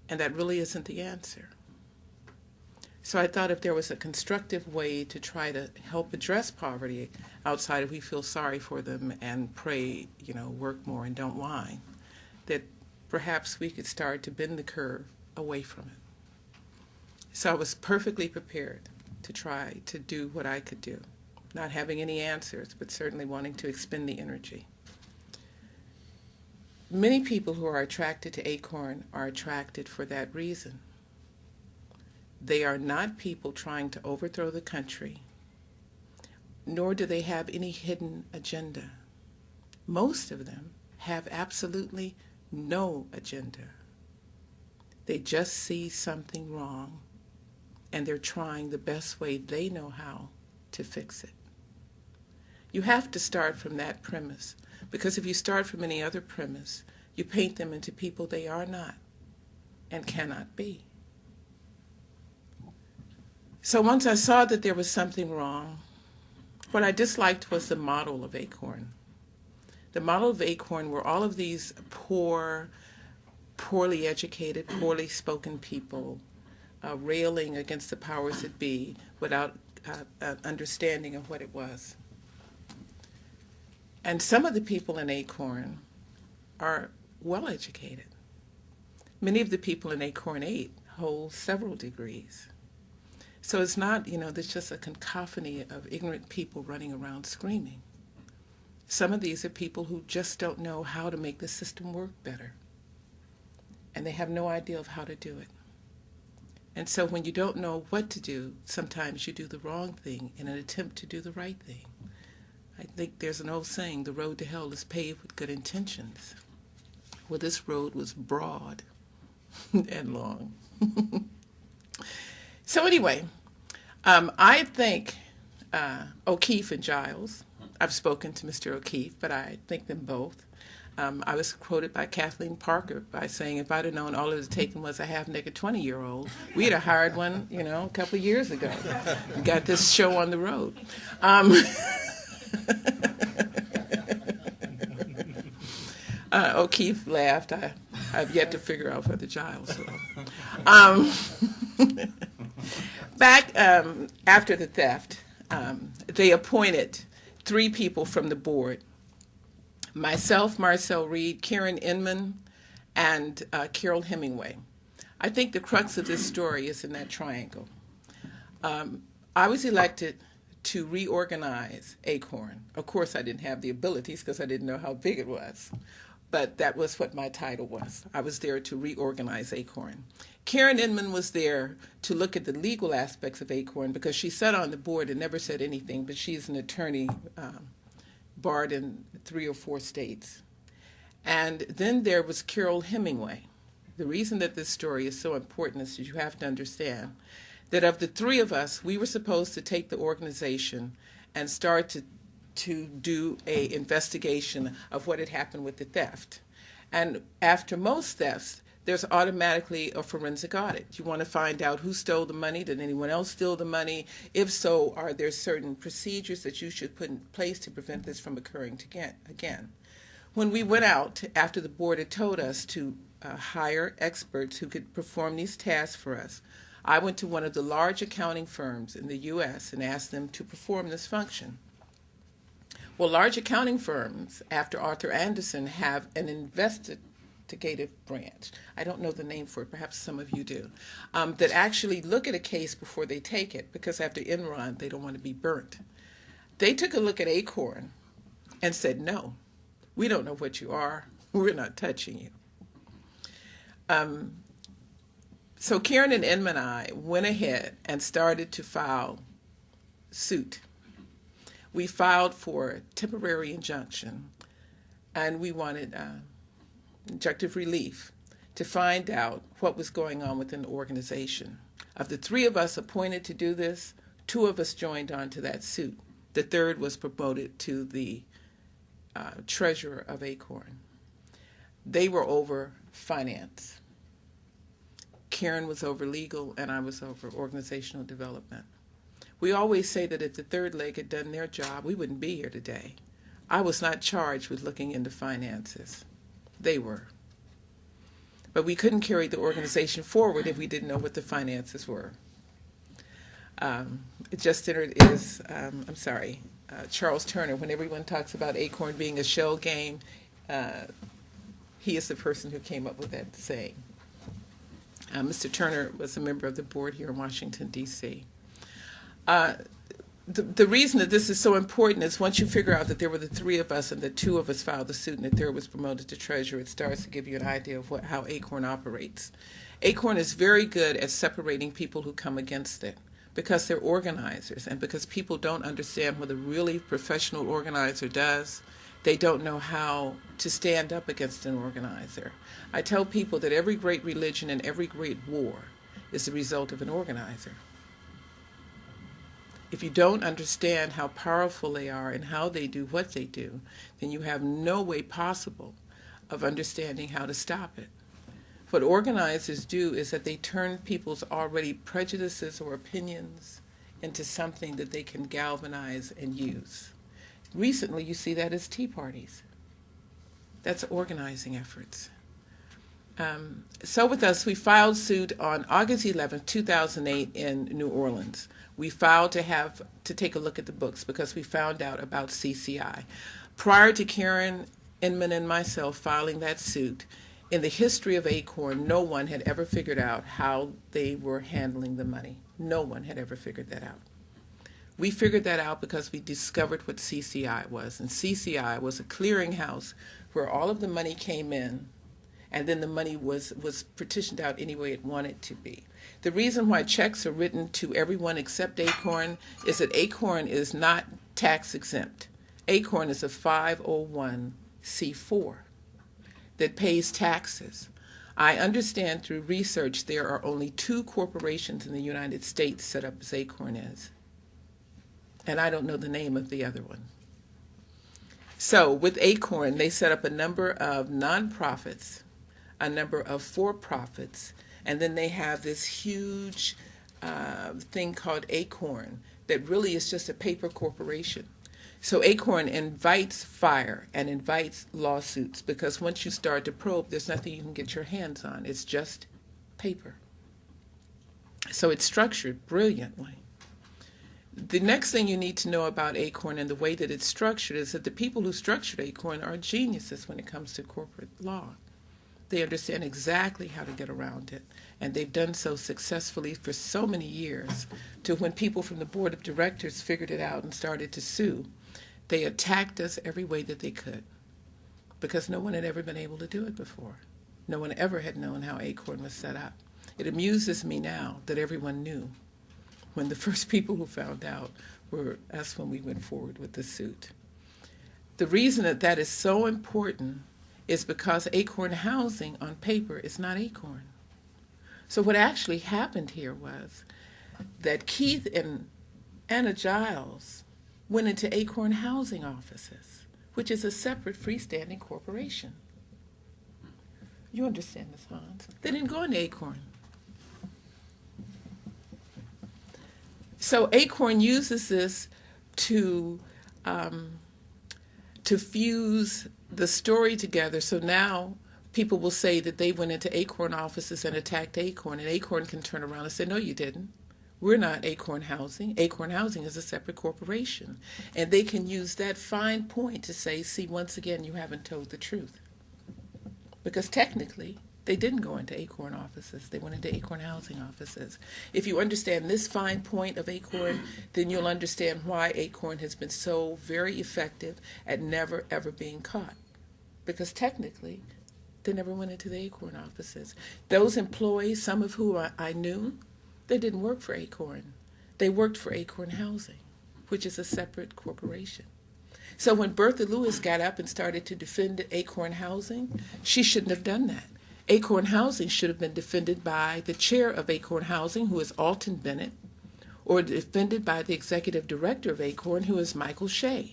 And that really isn't the answer. So I thought if there was a constructive way to try to help address poverty outside of we feel sorry for them and pray, work more and don't whine, that perhaps we could start to bend the curve away from it. So I was perfectly prepared to try to do what I could do, not having any answers, but certainly wanting to expend the energy. Many people who are attracted to Acorn are attracted for that reason. They are not people trying to overthrow the country, nor do they have any hidden agenda. Most of them have absolutely no agenda. They just see something wrong, and they're trying the best way they know how to fix it. You have to start from that premise, because if you start from any other premise, you paint them into people they are not and cannot be. So once I saw that there was something wrong, what I disliked was the model of Acorn. The model of Acorn were all of these poor, poorly educated, poorly spoken people railing against the powers that be without understanding of what it was. And some of the people in Acorn are well educated. Many of the people in Acorn 8 hold several degrees. So it's not, there's just a cacophony of ignorant people running around screaming. Some of these are people who just don't know how to make the system work better. And they have no idea of how to do it. And so when you don't know what to do, sometimes you do the wrong thing in an attempt to do the right thing. I think there's an old saying, the road to hell is paved with good intentions. Well, this road was broad and long. So anyway, I think O'Keefe and Giles, I've spoken to Mr. O'Keefe, but I think them both. I was quoted by Kathleen Parker by saying, if I'd have known all it was taken was a half-naked 20-year-old, we'd have hired one, a couple of years ago. We got this show on the road. O'Keefe laughed. I've yet to figure out whether Giles will. Back after the theft, they appointed 3 people from the board. Myself, Marcel, Reid, Karen Inman, and Carol Hemingway. I think the crux of this story is in that triangle. I was elected to reorganize Acorn. Of course, I didn't have the abilities because I didn't know how big it was. But that was what my title was. I was there to reorganize Acorn. Karen Inman was there to look at the legal aspects of Acorn because she sat on the board and never said anything, but she's an attorney barred in 3 or 4 states. And then there was Carol Hemingway. The reason that this story is so important is you have to understand that of the 3 of us, we were supposed to take the organization and start to do an investigation of what had happened with the theft. And after most thefts, there's automatically a forensic audit. You want to find out who stole the money. Did anyone else steal the money? If so, are there certain procedures that you should put in place to prevent this from occurring again? When we went out, after the board had told us to hire experts who could perform these tasks for us, I went to one of the large accounting firms in the U.S. and asked them to perform this function. Well, large accounting firms, after Arthur Andersen, have an investigative branch. I don't know the name for it, perhaps some of you do, that actually look at a case before they take it, because after Enron, they don't want to be burnt. They took a look at Acorn and said, no, we don't know what you are. We're not touching you. So Karen and Inman and I went ahead and started to file suit. We filed for temporary injunction, and we wanted injunctive relief to find out what was going on within the organization. Of the 3 of us appointed to do this, 2 of us joined on to that suit. The 3rd was promoted to the treasurer of Acorn. They were over finance. Karen was over legal, and I was over organizational development. We always say that if the 3rd leg had done their job, we wouldn't be here today. I was not charged with looking into finances. They were. but we couldn't carry the organization forward if we didn't know what the finances were. It just entered is, Charles Turner, when everyone talks about Acorn being a shell game, he is the person who came up with that saying. Mr. Turner was a member of the board here in Washington, D.C. The reason that this is so important is once you figure out that there were the three of us and the two of us filed the suit and the third was promoted to treasurer, it starts to give you an idea of how Acorn operates. Acorn is very good at separating people who come against it because they're organizers and because people don't understand what a really professional organizer does. They don't know how to stand up against an organizer. I tell people that every great religion and every great war is the result of an organizer. If you don't understand how powerful they are and how they do what they do, then you have no way possible of understanding how to stop it. What organizers do is that they turn people's already prejudices or opinions into something that they can galvanize and use. Recently, you see that as tea parties. That's organizing efforts. So with us, we filed suit on August 11, 2008 in New Orleans. We filed to take a look at the books because we found out about CCI. Prior to Karen Inman and myself filing that suit, in the history of Acorn, no one had ever figured out how they were handling the money. No one had ever figured that out. We figured that out because we discovered what CCI was. And CCI was a clearinghouse where all of the money came in and then the money was partitioned out any way it wanted to be. The reason why checks are written to everyone except Acorn is that Acorn is not tax exempt. Acorn is a 501c4 that pays taxes. I understand through research there are only 2 corporations in the United States set up as Acorn is. And I don't know the name of the other one. So with Acorn, they set up a number of nonprofits, a number of for-profits, and then they have this huge thing called Acorn that really is just a paper corporation. So Acorn invites fire and invites lawsuits because once you start to probe, there's nothing you can get your hands on. It's just paper. So it's structured brilliantly. The next thing you need to know about Acorn and the way that it's structured is that the people who structured Acorn are geniuses when it comes to corporate law. They understand exactly how to get around it, and they've done so successfully for so many years to when people from the board of directors figured it out and started to sue, they attacked us every way that they could because no one had ever been able to do it before. No one ever had known how Acorn was set up. It amuses me now that everyone knew when the first people who found out were us when we went forward with the suit. The reason that that is so important is because Acorn Housing on paper is not Acorn. So what actually happened here was that Keith and Anna Giles went into Acorn Housing offices, which is a separate freestanding corporation. You understand this, Hans? They didn't go into Acorn. So Acorn uses this to fuse the story together. So now people will say that they went into Acorn offices and attacked Acorn, and Acorn can turn around and say, no, you didn't. We're not Acorn Housing. Acorn Housing is a separate corporation. And they can use that fine point to say, see, once again, you haven't told the truth. Because technically, they didn't go into Acorn offices. They went into Acorn Housing offices. If you understand this fine point of Acorn, then you'll understand why Acorn has been so very effective at never, ever being caught. Because technically, they never went into the Acorn offices. Those employees, some of whom I knew, they didn't work for Acorn. They worked for Acorn Housing, which is a separate corporation. So when Bertha Lewis got up and started to defend Acorn Housing, she shouldn't have done that. Acorn Housing should have been defended by the chair of Acorn Housing, who is Alton Bennett, or defended by the executive director of Acorn, who is Michael Shea.